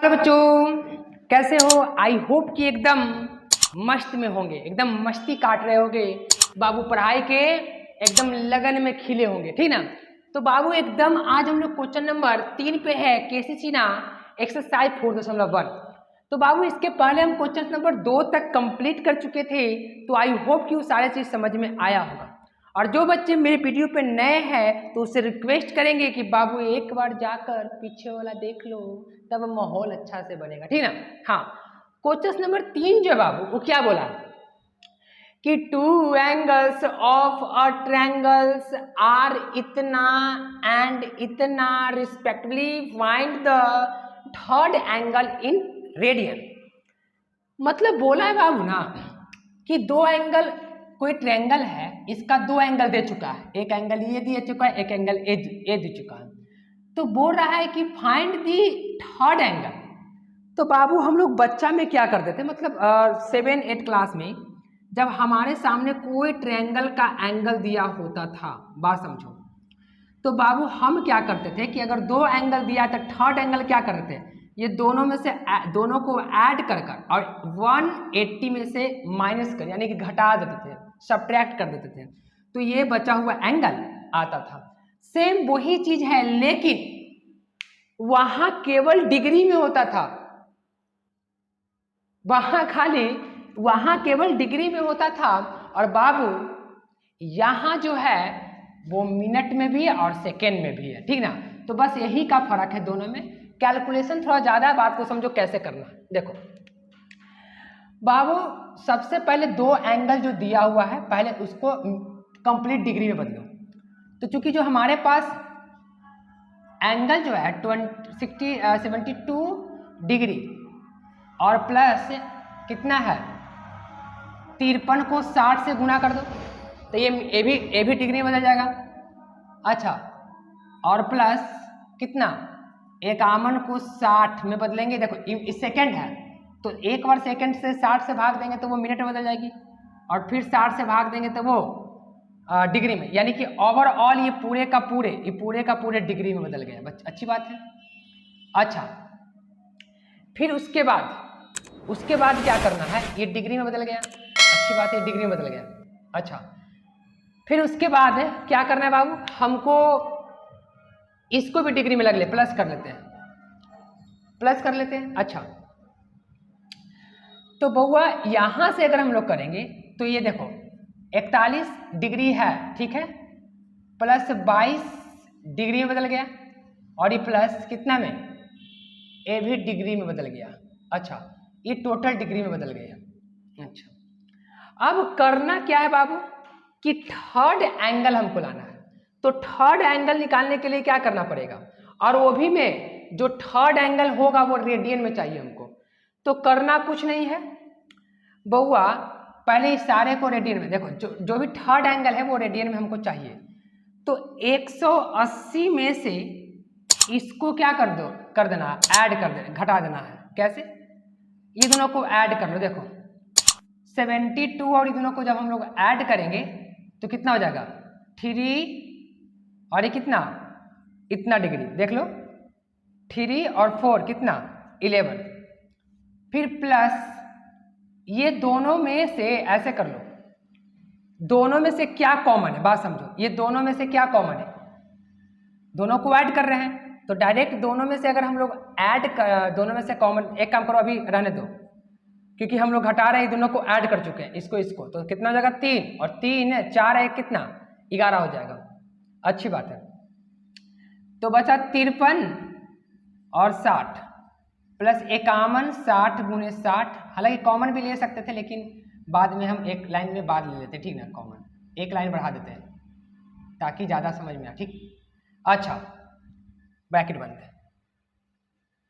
Hello बच्चों, कैसे हो? आई होप कि एकदम मस्त में होंगे, एकदम मस्ती काट रहे होंगे बाबू, पढ़ाई के एकदम लगन में खिले होंगे, ठीक ना। तो बाबू एकदम आज हम लोग क्वेश्चन नंबर 3 पे है, केसी ना एक्सरसाइज 4.1। तो बाबू इसके पहले हम क्वेश्चन नंबर 2 तक कंप्लीट कर चुके थे, तो आई होप कि वो सारे चीज समझ में आया होगा। और जो बच्चे मेरे वीडियो पे नए हैं तो उससे रिक्वेस्ट करेंगे कि बाबू एक बार जाकर पीछे वाला देख लो, तब माहौल अच्छा से बनेगा, ठीक ना। हाँ, क्वेश्चन नंबर 3 जो बाबू वो क्या बोला कि two angles of a triangles are इतना एंड इतना respectively, find the third angle in radian. मतलब बोला है बाबू ना कि दो एंगल, कोई ट्रायंगल है, इसका दो एंगल दे चुका है, एक एंगल ये दे चुका है, एक एंगल ए दे चुका है। तो बोल रहा है कि फाइंड दी थर्ड एंगल। तो बाबू हम लोग बच्चा में क्या करते थे, मतलब 7-8 क्लास में जब हमारे सामने कोई ट्रायंगल का एंगल दिया होता था, बात समझो, तो बाबू हम क्या करते थे कि अगर दो एंगल दिया तो थर्ड एंगल क्या करते थे, ये दोनों में से दोनों को ऐड कर और 180 में से माइनस कर, यानी कि घटा देते थे, सब्ट्रैक्ट कर देते थे, तो ये बचा हुआ एंगल आता था। सेम वही चीज है, लेकिन वहां केवल डिग्री में होता था, वहां केवल डिग्री में होता था। और बाबू यहां जो है वो मिनट में भी है और सेकेंड में भी है, ठीक ना। तो बस यही का फर्क है दोनों में, कैलकुलेशन थोड़ा ज्यादा है, बात को समझो कैसे करना है। देखो बाबू, सबसे पहले दो एंगल जो दिया हुआ है पहले उसको कंप्लीट डिग्री में बदलो। तो चूंकि जो हमारे पास एंगल जो है 72 डिग्री और प्लस कितना है 53 को 60 से गुना कर दो, तो ये भी डिग्री में बदल जाएगा। अच्छा, और प्लस कितना 51 को 60 में बदलेंगे, देखो इस सेकंड है तो एक बार सेकंड से 60 से भाग देंगे तो वो मिनट में बदल जाएगी, और फिर 60 से भाग देंगे तो वो डिग्री में, यानी कि ओवरऑल ये पूरे का पूरे डिग्री में बदल गया। अच्छी बात है। अच्छा, फिर उसके बाद क्या करना है, ये डिग्री में बदल गया, अच्छी बात है, डिग्री में बदल गया। अच्छा, फिर उसके बाद क्या करना है बाबू, हमको इसको भी डिग्री में लग ले, प्लस कर लेते हैं। अच्छा, तो बउआ यहां से अगर हम लोग करेंगे तो ये देखो 41 डिग्री है, ठीक है, प्लस 22 डिग्री में बदल गया, और ये प्लस कितना में, ये भी डिग्री में बदल गया। अच्छा, ये टोटल डिग्री में बदल गया। अच्छा, अब करना क्या है बाबू कि थर्ड एंगल हमको लाना है। तो थर्ड एंगल निकालने के लिए क्या करना पड़ेगा, और वो भी में जो थर्ड एंगल होगा वो रेडियन में चाहिए हमको। तो करना कुछ नहीं है बउआ, पहले इस सारे को रेडियन में देखो, जो भी थर्ड एंगल है वो रेडियन में हमको चाहिए। तो 180 में से इसको क्या कर देना, ऐड कर देना, घटा देना है। कैसे, ये दोनों को ऐड कर लो, देखो 72 और ये दोनों को जब हम लोग ऐड करेंगे तो कितना हो जाएगा 3, और ये कितना इतना डिग्री, देख लो 3 और 4 कितना 11, फिर प्लस ये दोनों में से ऐसे कर लो, दोनों में से क्या कॉमन है, बात समझो, ये दोनों में से क्या कॉमन है, दोनों को ऐड कर रहे हैं, तो डायरेक्ट दोनों में से अगर हम लोग दोनों में से कॉमन, एक काम करो अभी रहने दो, क्योंकि हम लोग घटा रहे हैं, दोनों को ऐड कर चुके हैं, इसको, तो कितना हो जाएगा 3 और 3 है 4 है कितना 11 हो जाएगा। अच्छी बात है, तो बचा 53 और 60 प्लस 51, 60 गुने 60, हालांकि कॉमन भी ले सकते थे लेकिन बाद में हम एक लाइन में बाद ले लेते, ठीक ना, कॉमन एक लाइन बढ़ा देते हैं ताकि ज्यादा समझ में आए, ठीक। अच्छा, ब्रैकेट बंद है।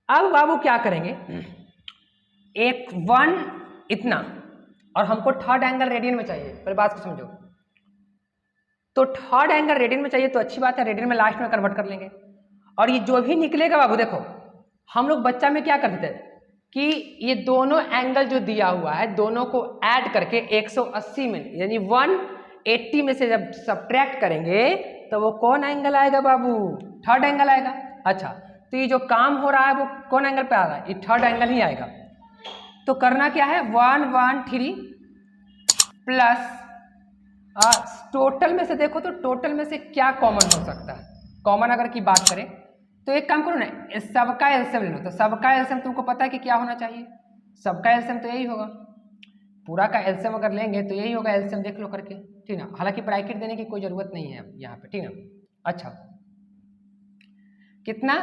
अब बाबू क्या करेंगे, एक 1 इतना, और हमको थर्ड एंगल रेडियन में चाहिए, पहले बात को समझो। तो थर्ड एंगल रेडियन में चाहिए तो अच्छी बात है, रेडियन में लास्ट में कन्वर्ट कर लेंगे, और ये जो भी निकलेगा बाबू देखो, हम लोग बच्चा में क्या करते थे कि ये दोनों एंगल जो दिया हुआ है दोनों को ऐड करके 180 में, यानी 180 में से जब सब्ट्रैक्ट करेंगे तो वो कौन एंगल आएगा बाबू, थर्ड एंगल आएगा। अच्छा, तो ये जो काम हो रहा है वो कौन एंगल पे आ रहा है, ये थर्ड एंगल ही आएगा। तो करना क्या है, 113 प्लस टोटल में से देखो तो टोटल में से क्या कॉमन हो सकता है। कॉमन अगर की बात करें तो एक काम करो ना, सबका एलसीएम ले लो। तो सबका एलसीएम तुमको पता है कि क्या होना चाहिए, सबका एलसीएम तो यही होगा। पूरा का एलसीएम अगर लेंगे तो यही होगा, एलसीएम देख लो करके, ठीक ना। हालांकि ब्रैकेट देने की कोई जरूरत नहीं है यहाँ पे, ठीक ना। अच्छा कितना,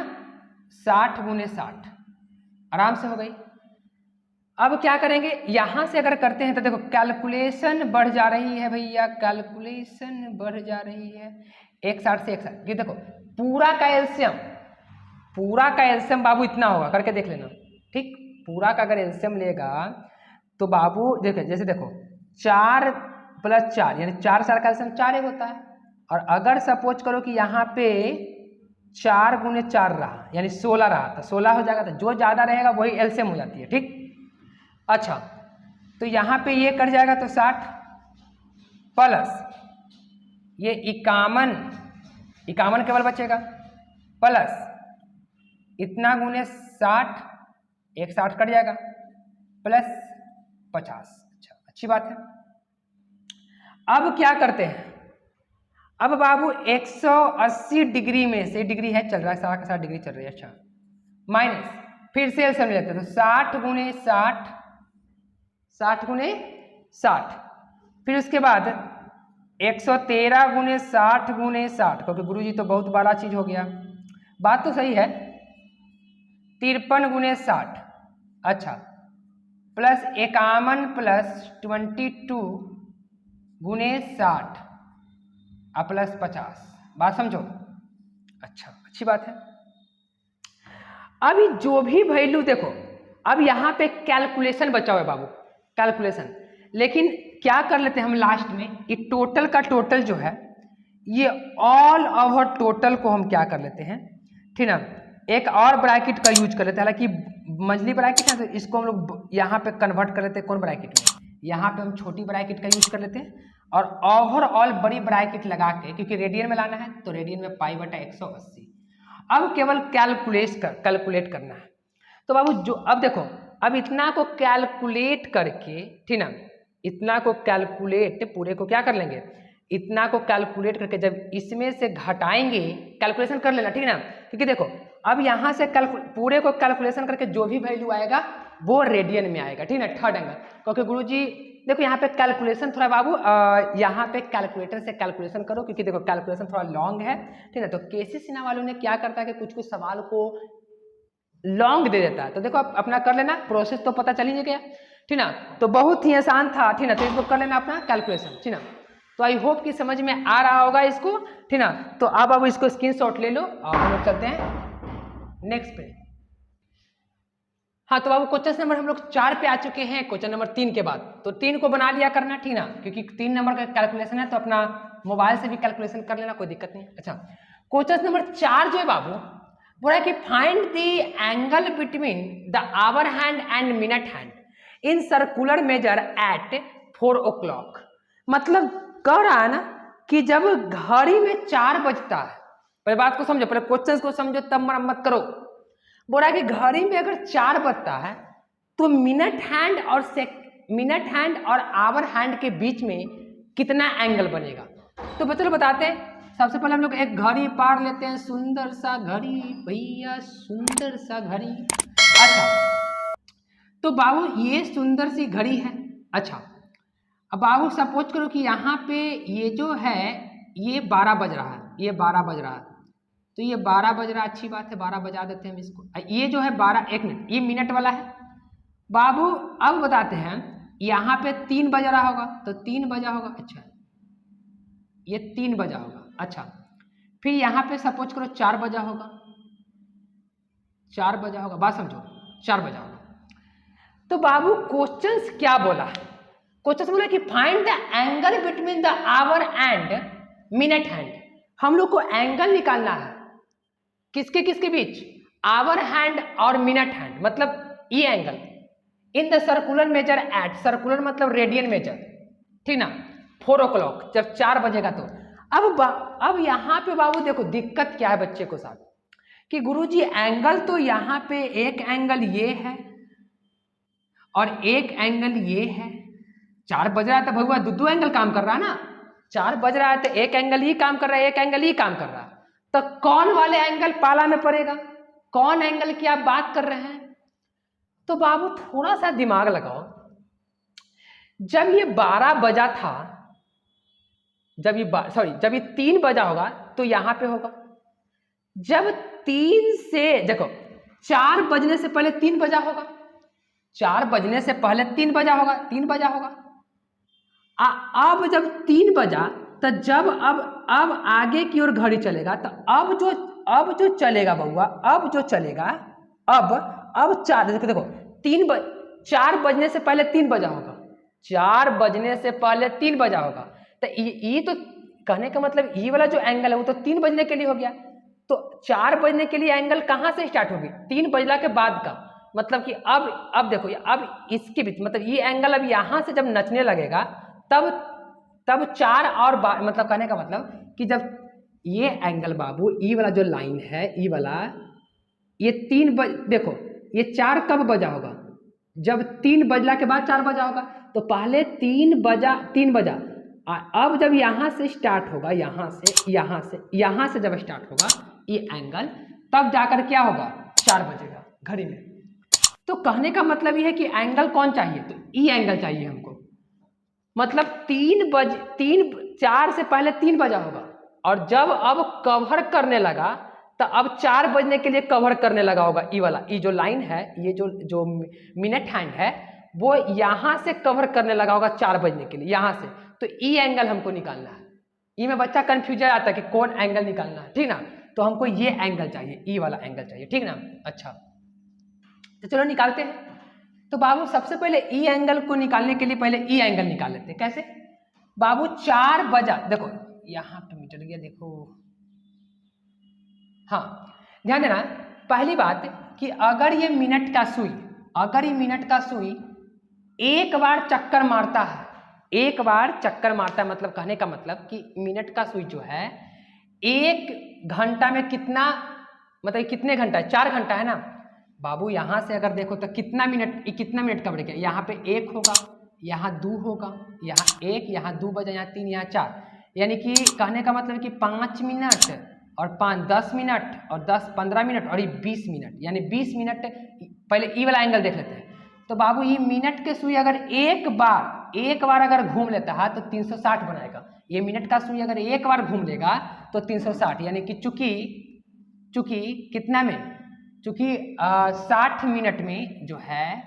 60 गुने 60, आराम से हो गई। अब क्या करेंगे, यहां से अगर करते हैं तो देखो कैलकुलेशन बढ़ जा रही है भैया, कैलकुलेशन बढ़ जा रही है 160 से 160। ये देखो पूरा का एलसीएम बाबू इतना होगा, करके देख लेना, ठीक। पूरा का अगर एलसीएम लेगा तो बाबू देखो, जैसे देखो 4 + 4 यानी 4 4 का एलसीएम 4 होता है। और अगर सपोज करो कि यहाँ पे 4 गुने 4 रहा यानी 16 रहा, तो 16 हो जाएगा। तो जो ज्यादा रहेगा वही एलसीएम हो जाती है, ठीक। अच्छा तो यहाँ पे ये कट जाएगा तो 60 प्लस ये 51 केवल बचेगा, प्लस इतना गुने 60, 160 कट जाएगा, प्लस 50। अच्छा अच्छी बात है। अब क्या करते हैं, अब बाबू 180 डिग्री में से, डिग्री है चल रहा है, 60 का 60 डिग्री चल रही है, अच्छा माइनस, फिर से एलसीएम लेते हैं तो 60 गुने 60, 60 गुने 60, फिर उसके बाद 113 गुने 60 गुने 60, क्योंकि गुरुजी तो बहुत बड़ा चीज हो गया, बात तो सही है। 53 गुने 60, अच्छा प्लस 51 प्लस 22 गुने 60 प्लस 50, बात समझो। अच्छा अच्छी बात है। अभी जो भी वैल्यू देखो, अब यहाँ पे कैलकुलेशन बचा हुआ है बाबू, कैलकुलेशन। लेकिन क्या कर लेते हैं हम लास्ट में, ये टोटल का टोटल जो है, ये ऑल ओवर टोटल को हम क्या कर लेते हैं, ठीक ना, एक और ब्रैकेट का यूज कर लेते हैं। हालांकि मंझली ब्रैकेट है तो इसको हम लोग यहाँ पे कन्वर्ट कर लेते हैं कौन ब्रैकेट में, यहाँ पे हम छोटी ब्रैकेट का यूज कर लेते हैं और ओवरऑल बड़ी ब्रैकेट लगा के, क्योंकि रेडियन में लाना है तो रेडियन में π/180। अब केवल कैलकुलेट करना है। तो बाबू जो अब देखो, अब इतना को कैलकुलेट करके, ठीक ना, इतना को कैलकुलेट पूरे को क्या कर लेंगे, इतना को कैलकुलेट करके जब इसमें से घटाएंगे, कैलकुलेशन कर लेना, ठीक ना। क्योंकि देखो अब यहाँ से पूरे को कैलकुलेशन करके जो भी वैल्यू आएगा वो रेडियन में आएगा, ठीक ना, थर्ड एंगल। क्योंकि गुरुजी देखो यहाँ पे कैलकुलेशन थोड़ा बाबू यहाँ पे कैलकुलेटर से कैलकुलेशन करो, क्योंकि देखो कैलकुलेशन थोड़ा लॉन्ग है, ठीक है। तो केसी सिन्हा वालों ने क्या करता है कि कुछ कुछ सवाल को लॉन्ग दे देता है। तो देखो आप अपना कर लेना, प्रोसेस तो पता चल ही गया, ठीक ना। तो बहुत ही आसान था, ठीक ना। तो इसको कर लेना अपना कैलकुलेशन, ठीक ना। तो आई होप कि समझ में आ रहा होगा इसको, ठीक ना। तो अब इसको स्क्रीनशॉट ले लो और हम लोग चलते हैं नेक्स्ट पे। हाँ तो बाबू क्वेश्चन नंबर हम लोग 4 पे आ चुके हैं, क्वेश्चन नंबर 3 के बाद। तो 3 को बना लिया करना, ठीक ना, क्योंकि 3 नंबर का कैलकुलेशन है तो अपना मोबाइल से भी कैलकुलेशन कर लेना, कोई दिक्कत नहीं। अच्छा क्वेश्चन नंबर 4 जो है बाबू बोला है कि find the angle between the hour hand and minute hand in circular measure at 4 o'clock। मतलब कह रहा है ना कि जब घड़ी में 4 बजता है, पहले बात को समझो, पहले क्वेश्चन को समझो तब मरम्मत करो। बोला कि घड़ी में अगर 4 बजता है तो मिनट हैंड और आवर हैंड के बीच में कितना एंगल बनेगा। तो बच्चों बताते हैं, सबसे पहले हम लोग एक घड़ी पार लेते हैं, सुंदर सा घड़ी भैया, सुंदर सा घड़ी। अच्छा तो बाबू ये सुंदर सी घड़ी है। अच्छा अब बाबू सपोज करो कि यहाँ पे ये जो है ये 12 बज रहा है, ये 12 बज रहा है, तो ये 12 बज रहा है, अच्छी बात है, 12 बजा देते हैं हम इसको। ये जो है 12, 1 मिनट, ये मिनट वाला है बाबू। अब बताते हैं यहाँ पे 3 बज रहा होगा, तो 3 बजा होगा, अच्छा ये 3 बजा होगा। अच्छा फिर यहाँ पे सपोज करो 4 बजा होगा, 4 बजा होगा, बात समझो, 4 बजा होगा। तो बाबू क्वेश्चंस क्या बोला, क्वेश्चंस बोला कि find the angle between the hour and minute hand. हम लोग को एंगल निकालना है किसके किसके बीच, आवर हैंड और मिनट हैंड, मतलब ये angle in the circular measure at, circular मतलब रेडियन मेजर, ठीक ना, 4 o'clock, जब 4 बजेगा। तो अब यहाँ पे बाबू देखो दिक्कत क्या है बच्चे को साथ, कि गुरुजी एंगल तो यहाँ पे एक एंगल ये है और एक एंगल ये है, 4 बज रहा है तो भगवान दो एंगल काम कर रहा है ना, 4 बज रहा है तो एक एंगल ही काम कर रहा है, एक एंगल ही काम कर रहा है, तो कौन वाले एंगल पाला में पड़ेगा, कौन एंगल की आप बात कर रहे हैं। तो बाबू थोड़ा सा दिमाग लगाओ, जब ये 12 बजा था, जब ये 3 बजा होगा तो यहां पे होगा, जब 3 से देखो 4 बजने से पहले 3 बजा होगा, 4 बजने से पहले 3 बजा होगा, 3 बजा होगा। अब जब 3 बजा तो जब अब आगे की ओर घड़ी चलेगा, तो अब जो चलेगा बउआ, अब जो चलेगा, अब 4 देखो 4 बजने से पहले 3 बजा होगा, 4 बजने से पहले 3 बजा होगा, तो ये तो कहने का मतलब ये वाला जो एंगल है वो तो 3 बजने के लिए हो गया, तो 4 बजने के लिए एंगल कहां से स्टार्ट होगी, 3 बजला के बाद का, मतलब कि अब देखो अब इसके बीच, मतलब ये एंगल अब यहां से जब नचने लगेगा तब 4 और मतलब कहने का मतलब कि जब ये एंगल बाबू, ये वाला जो लाइन है, ये वाला, ये 3 देखो ये 4 कब बजा होगा, जब 3 बजला के बाद 4 बजा होगा, तो पहले 3 बजा, अब जब यहां से स्टार्ट होगा, यहां से जब स्टार्ट होगा ये एंगल, तब जाकर क्या होगा 4 बजेगा घड़ी में। तो कहने का मतलब ये है कि एंगल कौन चाहिए, तो ई एंगल चाहिए हमको, मतलब 4 से पहले 3 बजा होगा, और जब अब कवर करने लगा तो अब 4 बजने के लिए कवर करने लगा होगा, ई वाला, ये जो लाइन है, ये जो मिनट हैंड है वो यहां से कवर करने लगा होगा 4 बजने के लिए, यहां से, तो ई एंगल हमको निकालना है। ई में बच्चा कंफ्यूज आता है कि कौन एंगल निकालना है, ठीक ना, तो हमको ये एंगल चाहिए, ई वाला एंगल चाहिए, ठीक ना। अच्छा तो चलो निकालते हैं। तो बाबू सबसे पहले ई एंगल को निकालने के लिए पहले ई एंगल निकाल लेते हैं। कैसे बाबू, 4 बजा, देखो यहां पे मीटर गया, देखो हाँ ध्यान देना, पहली बात कि अगर ये मिनट का सुई एक बार चक्कर मारता है, एक बार चक्कर मारता है, मतलब कहने का मतलब कि मिनट का सुई जो है 1 घंटा में कितना, मतलब कितने घंटा है, 4 घंटा है ना बाबू। यहां से अगर देखो तो कितना मिनट कवर किया, यहाँ पे 1 होगा, यहाँ 2 होगा, यहाँ 1, यहाँ 2 बजा, यहाँ 3, यहाँ 4, यानी कि कहने का मतलब कि 5 मिनट और 5 10 मिनट और 10 15 मिनट और ये 20 मिनट, यानी 20 मिनट। पहले ई वाला एंगल देख लेते हैं। तो बाबू ये मिनट के सुई अगर एक बार अगर घूम लेता है तो 360 बनाएगा। ये मिनट का सुई अगर एक बार घूम लेगा तो 360, यानी कि चूंकि कितना में, चूंकि 60 मिनट में जो है,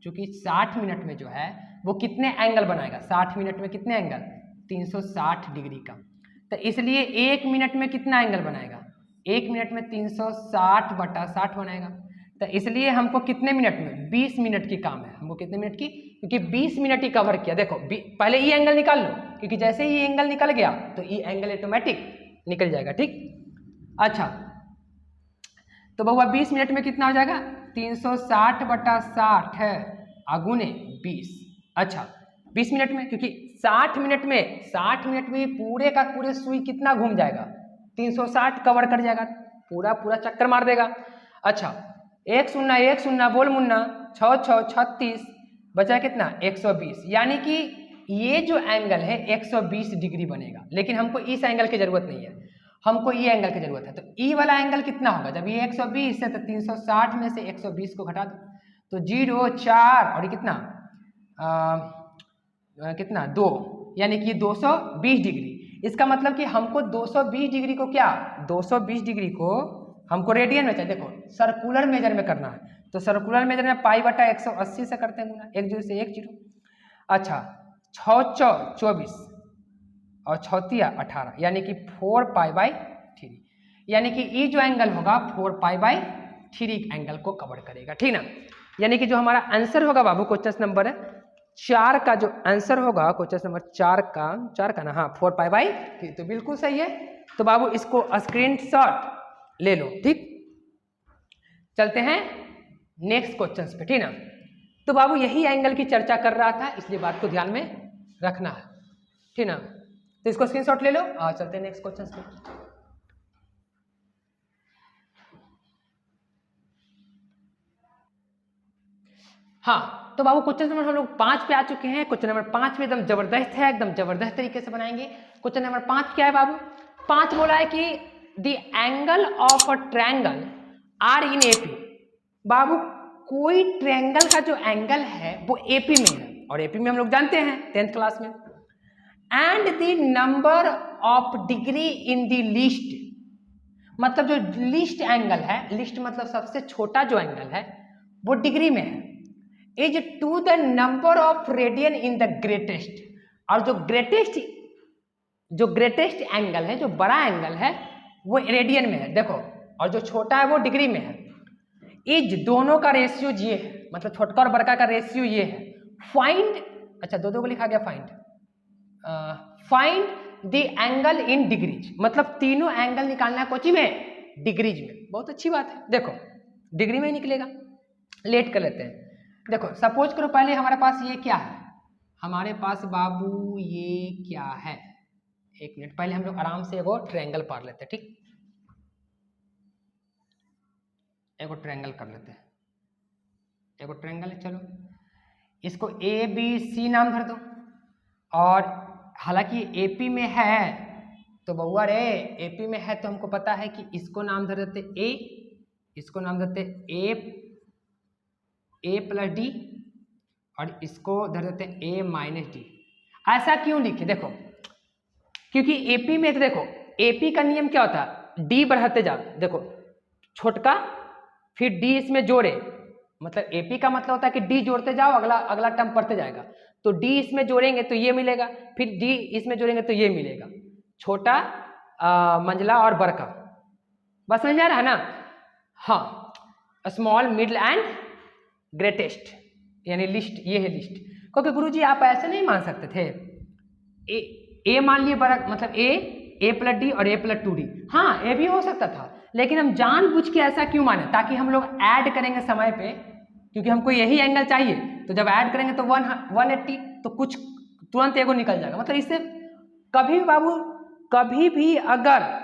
चूंकि 60 मिनट में जो है वो कितने एंगल बनाएगा, 60 मिनट में कितने एंगल, 360 डिग्री का। तो इसलिए 1 मिनट में कितना एंगल बनाएगा, 1 मिनट में 360/60 बनाएगा। तो इसलिए हमको कितने मिनट में, 20 मिनट की काम है, हमको कितने मिनट की, क्योंकि 20 मिनट ही कवर किया। देखो पहले ये एंगल निकाल लो, क्योंकि जैसे ही ये एंगल निकल गया तो ये एंगल ऑटोमेटिक निकल जाएगा, ठीक। अच्छा तो बउआ 20 मिनट में कितना हो जाएगा, 360/60 है आगुने 20। अच्छा 20 मिनट में, क्योंकि 60 मिनट में पूरे का पूरे सुई कितना घूम जाएगा, 360 कवर कर जाएगा, पूरा चक्कर मार देगा। अच्छा 1 0 बोल मुन्ना, 6 6 36, बचा कितना 120, यानी कि ये जो एंगल है 120 डिग्री बनेगा। लेकिन हमको इस एंगल की जरूरत नहीं है, हमको ये एंगल की जरूरत है। तो ई वाला एंगल कितना होगा, जब ये 120 है तो 360 में से 120 को घटा दो, तो 0 4 और ये कितना 2, यानी कि 220 डिग्री। इसका मतलब कि हमको 220 डिग्री को क्या, 220 डिग्री को हमको रेडियन में चाहिए। देखो सर्कुलर मेजर में करना है, तो सर्कुलर मेजर में π/180 से करते हैं गुना, 1 0 से 1 0। अच्छा 6 4 24 और 6 18, यानी कि 4π/3, यानी कि ये जो एंगल होगा 4π/3 एंगल को कवर करेगा, ठीक ना। यानी कि जो हमारा आंसर होगा बाबू क्वेश्चन नंबर 4 का जो आंसर होगा क्वेश्चन नंबर 4 का ना, हाँ 4π/3, तो बिल्कुल सही है। तो बाबू इसको स्क्रीनशॉट ले लो, ठीक। चलते हैं नेक्स्ट क्वेश्चन पे, ठीक ना। तो बाबू यही एंगल की चर्चा कर रहा था, इसलिए बात को ध्यान में रखना है, ठीक ना। तो इसको स्क्रीनशॉट ले लो, चलते हैं नेक्स्ट क्वेश्चन पे। हाँ, तो बाबू क्वेश्चन नंबर हम लोग 5 पे आ चुके हैं। क्वेश्चन नंबर 5 में एकदम जबरदस्त है, एकदम जबरदस्त तरीके से बनाएंगे। क्वेश्चन नंबर 5 क्या है बाबू? 5 बोला है कि the angle of a triangle are in AP. बाबू कोई ट्रायंगल का जो एंगल है वो एपी में है, और एपी में हम लोग जानते हैं 10th क्लास में। And the number of degree in the list, मतलब जो लिस्ट एंगल है, लिस्ट मतलब सबसे छोटा जो एंगल है वो डिग्री में है, is to the number of radian in the greatest. और जो ग्रेटेस्ट एंगल है, जो बड़ा एंगल है वो रेडियन में है, देखो, और जो छोटा है वो डिग्री में है। इज दोनों का रेशियो ये है, मतलब छोटका और बड़का का रेशियो ये है। फाइंड, अच्छा दो को लिखा गया find the angle in degrees, मतलब तीनों एंगल निकालना है कोची में? डिग्रीज में। बहुत अच्छी बात है, देखो डिग्री में ही निकलेगा। लेट कर लेते हैं। देखो सपोज करो पहले हमारे पास ये क्या है, हमारे पास बाबू ये क्या है, एक मिनट, पहले हम लोग आराम से एगो ट्रायंगल पार लेते हैं, ठीक, एगो ट्रायंगल कर लेते हैं। एगो ट्रायंगल है, चलो इसको ए बी सी नाम धर दो, और हालांकि एपी में है तो बउआ रे, एपी में है तो हमको पता है कि इसको नाम धर देते ए, इसको नाम देते ए प्लस डी, और इसको धर देते ए माइनस डी। ऐसा क्यों लिखे? देखो क्योंकि एपी में तो देखो एपी का नियम क्या होता है, डी बढ़ाते जाओ, देखो छोटका फिर डी इसमें जोड़े, मतलब एपी का मतलब होता है कि डी जोड़ते जाओ, अगला टर्म पढ़ते जाएगा, तो डी इसमें जोड़ेंगे तो ये मिलेगा, फिर डी इसमें जोड़ेंगे तो ये मिलेगा, छोटा मंझला और बड़का। बस समझ आ रहा है ना? हाँ, स्मॉल मिडिल एंड ग्रेटेस्ट, यानी लिस्ट, ये है लिस्ट। क्योंकि गुरुजी आप ऐसे नहीं मान सकते थे, ए मान लिए बड़ा, मतलब ए प्लस डी और ए प्लस 2d, हाँ ये भी हो सकता था, लेकिन हम जानबूझ के ऐसा क्यों माने? ताकि हम लोग ऐड करेंगे समय पे, क्योंकि हमको यही एंगल चाहिए, तो जब ऐड करेंगे तो 180, तो कुछ तुरंत एगो निकल जाएगा। मतलब इससे कभी बाबू, कभी भी अगर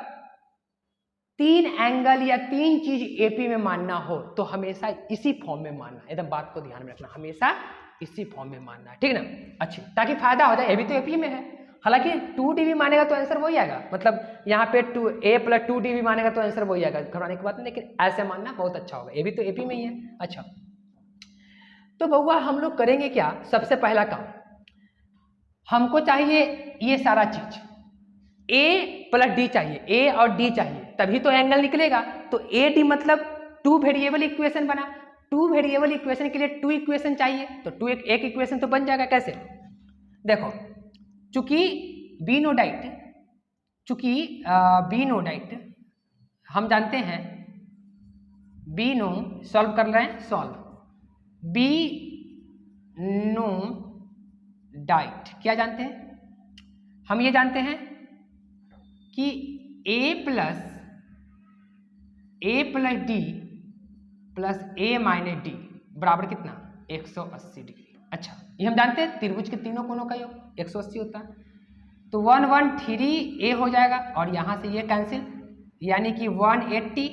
3 एंगल या 3 चीज एपी में मानना हो तो हमेशा इसी फॉर्म में मानना, एकदम बात को ध्यान में रखना, हमेशा इसी फॉर्म में मानना है, ठीक ना? अच्छा, ताकि फायदा हो जाए, ये भी तो एपी में है। हालांकि 2d भी मानेगा तो आंसर वही आएगा, मतलब यहाँ पे a प्लस 2d भी मानेगा तो आंसर वही आएगा, घबराने की बात नहीं, लेकिन ऐसे मानना बहुत अच्छा होगा, ये भी तो एपी में ही है। अच्छा, तो बउआ हम लोग करेंगे क्या? सबसे पहला काम, हमको चाहिए ये सारा चीज, a प्लस डी चाहिए, a और d चाहिए, तभी तो एंगल निकलेगा। तो ए डी मतलब 2 वेरिएबल इक्वेशन बना, 2 वेरिएबल इक्वेशन के लिए 2 इक्वेशन चाहिए, तो 2 एक इक्वेशन तो बन जाएगा। कैसे? देखो, चूंकि बीनोडाइट हम जानते हैं, बीनो सॉल्व कर रहे हैं, सॉल्व बीनोडाइट क्या जानते हैं? हम ये जानते हैं कि a plus D plus a minus D बराबर कितना? 180 डिग्री। अच्छा, ये हम जानते हैं त्रिभुज के तीनों कोनों का योग 180 होता है, तो 113a हो जाएगा, और यहाँ से ये कैंसिल, यानी कि 180,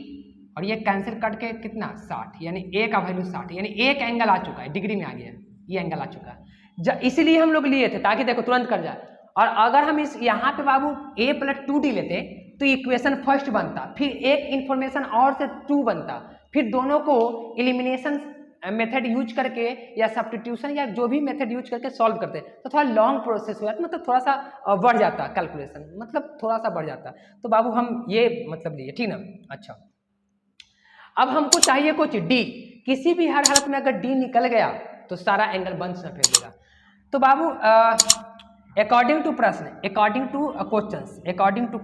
और ये कैंसिल करके कितना? 60, यानी a का वैल्यू 60, यानी एक एंगल आ चुका है, डिग्री में आ गया, ये एंगल आ चुका है। इसीलिए हम लोग लिए थे ताकि देखो तुरंत कर जाए। और अगर हम इस यहाँ पे बाबू a प्लस 2d लेते तो इक्वेशन फर्स्ट बनता, फिर एक इंफॉर्मेशन और से 2 बनता, फिर दोनों को एलिमिनेशन मेथड यूज करके या सब्स्टिट्यूशन या जो भी मेथड यूज करके सॉल्व करते, तो थोड़ा लॉन्ग प्रोसेस हो जाता, मतलब थोड़ा सा बढ़ जाता कैलकुलेशन, मतलब थोड़ा सा बढ़ जाता। तो बाबू हम ये मतलब लिए, ठीक ना? अच्छा, अब हमको चाहिए कुछ डी, किसी भी हर हालत में अगर डी निकल गया तो सारा एंगल बंद से फेर देगा। तो बाबू अकॉर्डिंग टू प्रश्न, अकॉर्डिंग टू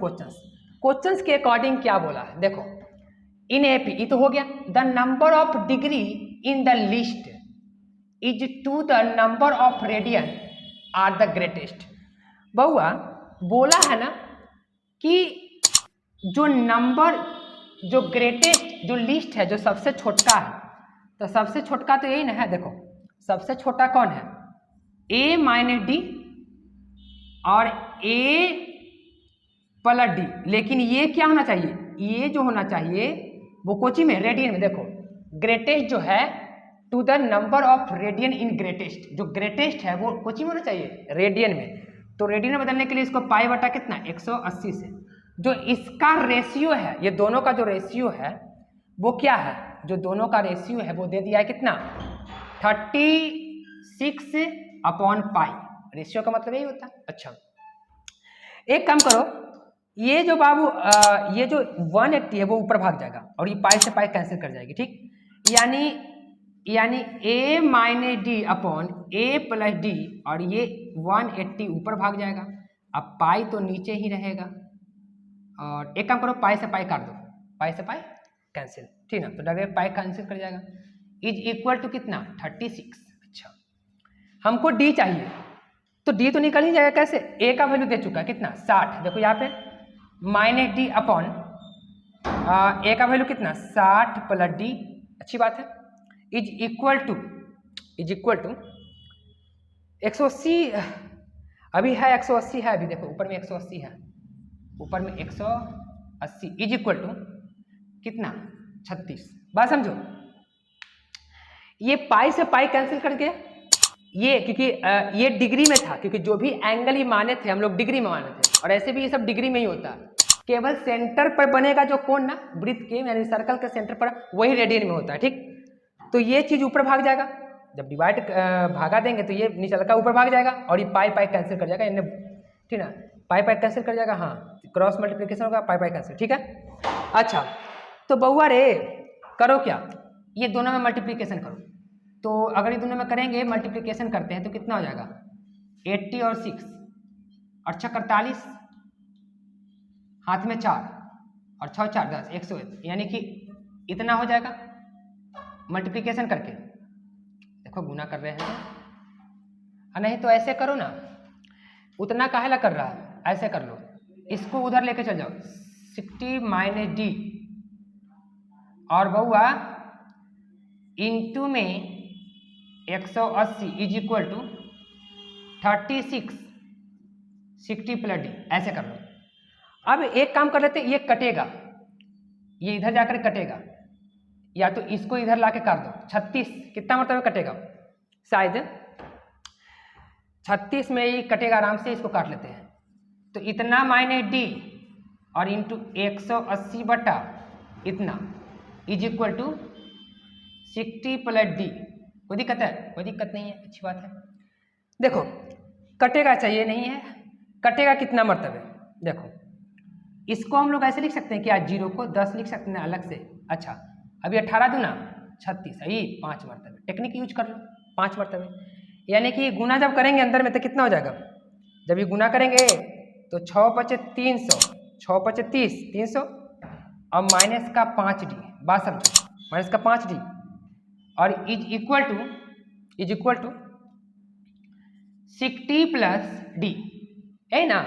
क्वेश्चंस के अकॉर्डिंग क्या बोला है? देखो, इन एपी ये तो हो गया, the number of degree in the list is to the number of radian are the greatest. बउआ बोला है ना कि जो नंबर, जो ग्रेटेस्ट, जो लिस्ट है, जो सबसे छोटा है, तो सबसे छोटा तो यही ना है। देखो सबसे छोटा कौन है? a माइनस डी और a प्लस डी, लेकिन ये क्या होना चाहिए? ये जो होना चाहिए वो कोची में, रेडियन में। देखो ग्रेटेस्ट जो है to the number of radian in greatest. जो ग्रेटेस्ट है वो कुछ ही होना चाहिए रेडियन में, तो रेडियन में बदलने के लिए इसको पाई बटा कितना 180 से जो इसका रेशियो है, ये दोनों का जो रेशियो है वो क्या है, जो दोनों का रेशियो है वो दे दिया है कितना 36/पाई। रेशियो का मतलब यही होता है। अच्छा एक काम करो, ये जो बाबू ये जो 180 है वो ऊपर भाग जाएगा और ये पाई से पाई कैंसिल कर जाएगी, ठीक। यानी a minus D upon a plus D और ये 180 ऊपर भाग जाएगा। अब पाई तो नीचे ही रहेगा और एक काम करो पाई से पाई काट दो, पाई से पाई कैंसिल, ठीक ना, तो डायरेक्ट पाई कैंसिल कर जाएगा। इज इक्वल टू कितना 36। अच्छा हमको d चाहिए तो d तो निकल ही जाएगा कैसे, a का वैल्यू दे चुका है कितना 60, देखो यहाँ पे माइनस डी अपॉन a का वैल्यू कितना 60 प्लस d, अच्छी बात है। इज इक्वल टू 180 अभी है 180 है, अभी देखो ऊपर में 180 है, ऊपर में 180 इज इक्वल टू कितना 36। बात समझो, ये पाई से पाई कैंसिल करके ये क्योंकि ये डिग्री में था, क्योंकि जो भी एंगल ही माने थे हम लोग डिग्री में माने थे और ऐसे भी ये सब डिग्री में ही होता है। केवल सेंटर पर बनेगा जो कोण ना वृत्त के यानी सर्कल के सेंटर पर वही रेडियन में होता है, ठीक। तो ये चीज ऊपर भाग जाएगा, जब डिवाइड भागा देंगे तो ये नीचे का ऊपर भाग जाएगा और ये पाई पाई कैंसिल कर जाएगा, ठीक ना, पाई पाई कैंसिल कर जाएगा, हाँ क्रॉस मल्टीप्लिकेशन होगा पाई पाई कैंसिल, ठीक है। अच्छा तो बउआ रे करो क्या, ये दोनों में मल्टीप्लिकेशन करो, तो अगर ये दोनों में करेंगे मल्टीप्लिकेशन करते हैं तो कितना हो जाएगा 80 और 6 और 6 48, हाथ में 4 और 6 4 10 101, यानी कि इतना हो जाएगा मल्टीप्लिकेशन करके। देखो गुना कर रहे हैं नहीं तो ऐसे करो ना, उतना काहे ला कर रहा है, ऐसे कर लो, इसको उधर लेके चल जाओ 60 माइनस डी और बउआ इंटू में 180 is equal to 36 60 plus D, ऐसे कर लो। अब एक काम कर लेते, ये कटेगा, ये इधर जाकर कटेगा, या तो इसको इधर लाके काट दो, 36 कितना मतलब कटेगा, शायद 36 में ही कटेगा आराम से, इसको काट लेते हैं। तो इतना माइनस डी और इंटू 180 बटा इतना is equal to 60 plus D. कोई दिक्कत है, कोई दिक्कत नहीं है, अच्छी बात है। देखो कटेगा चाहिए नहीं है, कटेगा कितना मरतबे, देखो इसको हम लोग ऐसे लिख सकते हैं कि आज 0 को 10 लिख सकते हैं अलग से। अच्छा अभी 18 दूना 36, सही 5 मरतबे, टेक्निक यूज कर लो 5 मरतबे, यानी कि गुना जब करेंगे अंदर में तो कितना हो जाएगा, जब ये गुना करेंगे तो 6 × 5 = 300, 6 × 5 = 30 300 और माइनस का 5 डी, बात समझो माइनस का 5 डी और is equal to 60 plus D, है ना।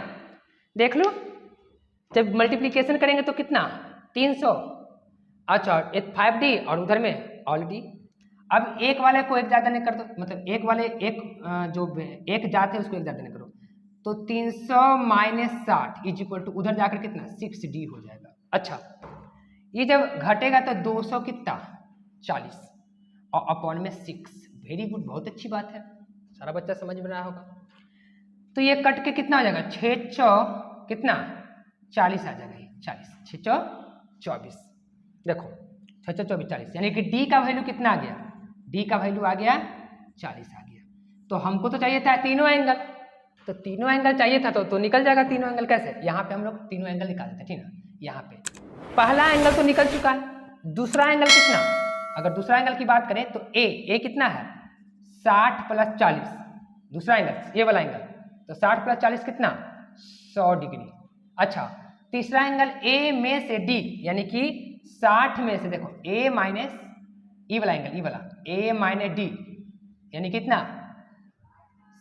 देख लो जब मल्टीप्लिकेशन करेंगे तो कितना 300, अच्छा एक 5D और उधर में ऑलरेडी। अब एक वाले को एक ज़्यादा नहीं कर दो, मतलब एक वाले जो एक जाते हैं उसको एक ज़्यादा नहीं करो, तो 300 माइनस 60 इज इक्वल टू उधर जाकर कितना 6D हो जाएगा। अच्छा ये जब घटेगा तो 200 कितना 40 और अपॉन में 6, वेरी गुड, बहुत अच्छी बात है, सारा बच्चा समझ में रहा होगा। तो ये कट के कितना हो जाएगा 6 कितना 40 आ जाएगा, 40 6 24, देखो 6 24 40, यानी कि डी का वैल्यू कितना आ गया, डी का वैल्यू आ गया 40 आ गया। तो हमको तो चाहिए था तीनों एंगल, तो तीनों एंगल चाहिए था तो निकल जाएगा तीनों एंगल। कैसे, यहाँ पे हम लोग तीनों एंगल निकाल देते हैं, ठीक ना। यहाँ पे पहला एंगल तो निकल चुका है, दूसरा एंगल कितना, अगर दूसरा एंगल की बात करें तो ए कितना है 60 प्लस 40, दूसरा एंगल ये वाला एंगल, तो 60 प्लस 40 कितना 100 डिग्री। अच्छा तीसरा एंगल ए में से डी, यानी कि 60 में से देखो ए माइनस ई वाला एंगल, ई वाला ए माइनस डी, यानी कितना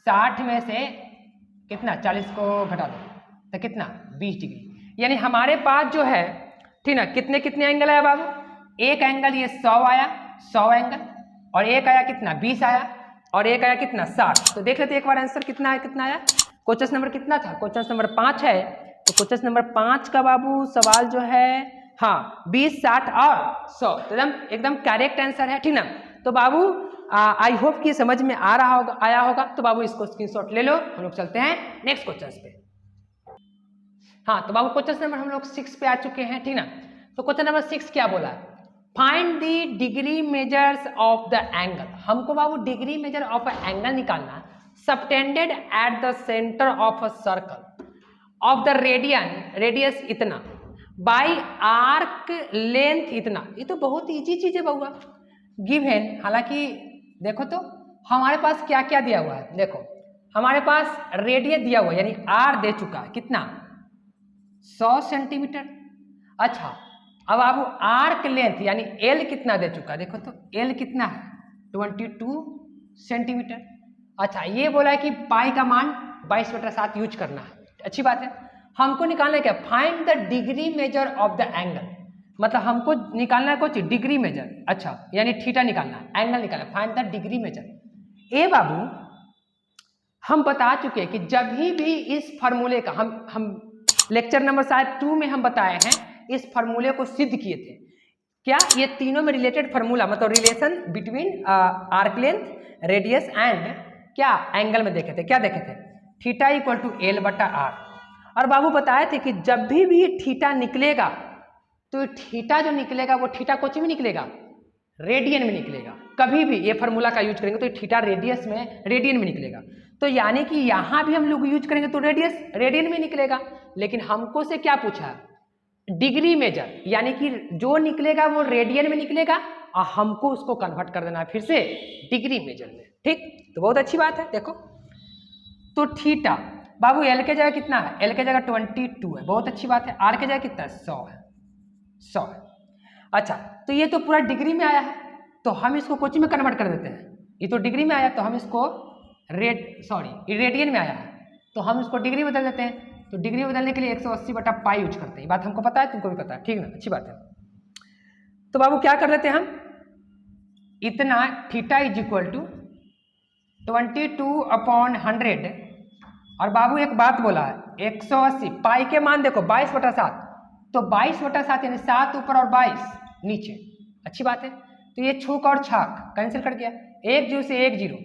60 में से कितना 40 को घटा दो तो कितना 20 डिग्री। यानी हमारे पास जो है, ठीक ना, कितने कितने एंगल आया बाबू, एक एंगल ये 100 आया, 100 एंगल, और एक आया कितना 20 आया, और एक आया कितना 60। तो देख लेते एक बार आंसर कितना है, कितना आया। क्वेश्चन नंबर कितना था, क्वेश्चन नंबर 5 है, तो क्वेश्चन नंबर 5 का बाबू सवाल जो है हाँ 20 60 और 100, तो एकदम करेक्ट आंसर है, ठीक ना। तो बाबू आई होप कि समझ में आ रहा होगा, आया होगा। तो बाबू इसको स्क्रीनशॉट ले लो, हम लोग चलते हैं नेक्स्ट क्वेश्चन पे। हाँ तो बाबू क्वेश्चन नंबर हम लोग 6 पे आ चुके हैं, ठीक ना। तो क्वेश्चन नंबर 6 क्या बोला है, find the degree measures of the angle. हमको बाबू degree measure of a angle निकालना, subtended at the centre of a circle of the radius इतना बाई आर्क लेंथ इतना। ये तो बहुत इजी चीज है बउआ, गिवन। हालांकि देखो तो हमारे पास क्या क्या दिया हुआ है, देखो हमारे पास रेडियस दिया हुआ है यानी आर दे चुका है, कितना 100 सेंटीमीटर। अच्छा अब आप आर्क लेंथ यानी एल कितना दे चुका है, देखो तो एल कितना है 22 सेंटीमीटर। अच्छा ये बोला है कि पाई का मान 22/7 यूज करना है, अच्छी बात है। हमको निकालना है क्या, find the degree measure of the angle, मतलब हमको निकालना है कुछ डिग्री मेजर। अच्छा यानी थीटा निकालना है, एंगल निकालना, फाइंड द डिग्री मेजर। ए बाबू हम बता चुके हैं कि जब भी इस फार्मूले का हम लेक्चर नंबर शायद 2 में हम बताए हैं, इस फार्मूले को सिद्ध किए थे। क्या ये तीनों में रिलेटेड फार्मूला, मतलब relation between arc length, radius and क्या एंगल में देखे थे। क्या देखे थे, थीटा इक्वल टू एल बटा आर। और बाबू बताए थे कि जब भी थीटा निकलेगा तो थीटा जो निकलेगा वो थीटा कुछ में निकलेगा, रेडियन में निकलेगा। कभी भी ये फार्मूला का यूज करेंगे तो थीटा रेडियस में रेडियन में निकलेगा। तो यानी कि यहाँ भी हम लोग यूज करेंगे तो रेडियस रेडियन में निकलेगा। लेकिन हमको से क्या पूछा, डिग्री मेजर, यानी कि जो निकलेगा वो रेडियन में निकलेगा और हमको उसको कन्वर्ट कर देना है फिर से डिग्री मेजर में, ठीक। तो बहुत अच्छी बात है। देखो तो थीटा बाबू एल के जगह कितना है, एल के जगह 22 है, बहुत अच्छी बात है। आर के जगह कितना है 100 है, 100 है। अच्छा तो ये तो पूरा डिग्री में आया है, तो हम इसको कोची में कन्वर्ट कर देते हैं। ये तो डिग्री में आया तो हम इसको रेडियन में आया है तो हम इसको डिग्री बदल देते हैं। तो डिग्री बदलने के लिए 180 बटा पाई यूज करते हैं। ये बात हमको पता है, तुमको भी पता है, ठीक ना, अच्छी बात है। तो बाबू क्या कर देते हैं हम, इतना थीटा इज इक्वल टू 22/100। और बाबू एक बात बोला है 180, पाई के मान देखो 22/7, तो 22/7 यानी 7 ऊपर और 22 नीचे, अच्छी बात है। तो ये छूक और छाक कैंसिल कर गया, 1 0 से 1 0।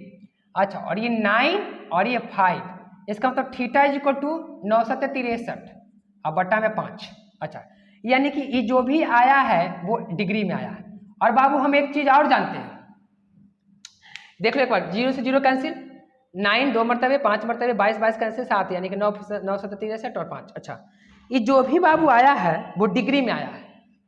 अच्छा और ये 9 और ये 5, इसका मतलब थीटा इज इक्वल टू 963 और बटा में 5। अच्छा यानी कि ये जो भी आया है वो डिग्री में आया है। और बाबू हम एक चीज और जानते हैं, देख लो एक बार, 0 से 0 कैंसिल, 9 2 मरतबे, 5 मरतबे, 22 22 कैंसिल 7, यानी कि 963 और 5। अच्छा ये जो भी बाबू आया है वो डिग्री में आया है।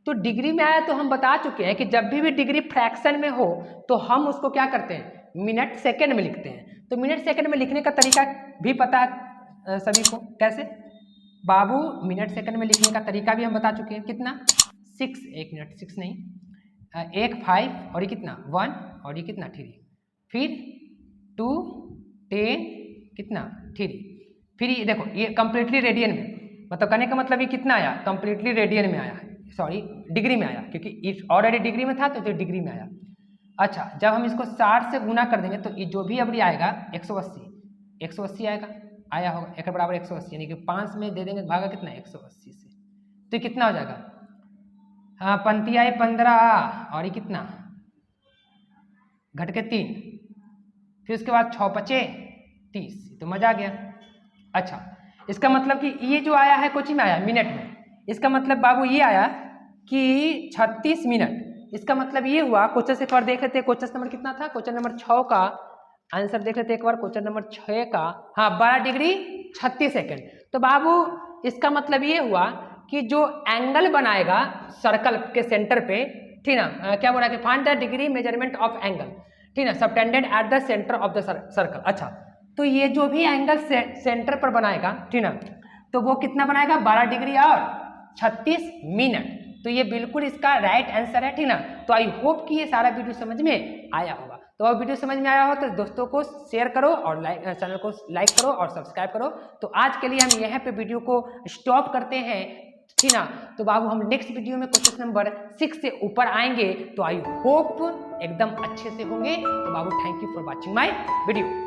तो डिग्री में आया तो हम बता चुके हैं कि जब भी डिग्री फ्रैक्शन में हो तो हम उसको क्या करते हैं, मिनट सेकंड में लिखते हैं। तो मिनट सेकंड में लिखने का तरीका भी पता है सभी को, कैसे बाबू, मिनट सेकंड में लिखने का तरीका भी हम बता चुके हैं। कितना 6, 1 मिनट 6 नहीं, 1 5 और ये कितना 1 और ये कितना 3, फिर 2 10 कितना 3, फिर ये देखो ये कंप्लीटली रेडियन में, मतलब कहने का मतलब ये कितना आया, कंप्लीटली रेडियन में आया, सॉरी डिग्री में आया, क्योंकि ऑलरेडी डिग्री में था तो डिग्री में आया। अच्छा जब हम इसको 60 से गुना कर देंगे तो ये जो भी अभी आएगा 180 आएगा, आया होगा, एक बराबर 180, यानी कि 5 में दे देंगे भागा कितना 180 से, तो कितना हो जाएगा, हाँ पंती आए 15 और ये कितना घट के 3, फिर उसके बाद 6 5 30, तो मजा आ गया। अच्छा इसका मतलब कि ये जो आया है कोची में आया मिनट में, इसका मतलब बाबू ये आया कि 36 मिनट। इसका मतलब ये हुआ, क्वेश्चन से एक बार देख लेते हैं, क्वेश्चन नंबर कितना था, क्वेश्चन नंबर 6 का आंसर देख लेते हैं एक बार, क्वेश्चन नंबर 6 का, हाँ 12 डिग्री 36 सेकेंड। तो बाबू इसका मतलब ये हुआ कि जो एंगल बनाएगा सर्कल के सेंटर पे, ठीक ना, क्या बोला कि find the degree measurement of angle, ठीक ना, subtended at the centre of the circle. अच्छा तो ये जो भी एंगल सेंटर पर बनाएगा, ठीक ना, तो वो कितना बनाएगा 12 डिग्री और 36 मिनट। तो ये बिल्कुल इसका राइट आंसर है, ठीक ना। तो आई होप कि ये सारा वीडियो समझ में आया होगा। तो अब वीडियो समझ में आया हो तो दोस्तों को शेयर करो और चैनल को लाइक करो और सब्सक्राइब करो। तो आज के लिए हम यहाँ पे वीडियो को स्टॉप करते हैं, ठीक ना। तो बाबू हम नेक्स्ट वीडियो में क्वेश्चन नंबर 6 से ऊपर आएंगे, तो आई होप एकदम अच्छे से होंगे। तो बाबू thank you for watching my video.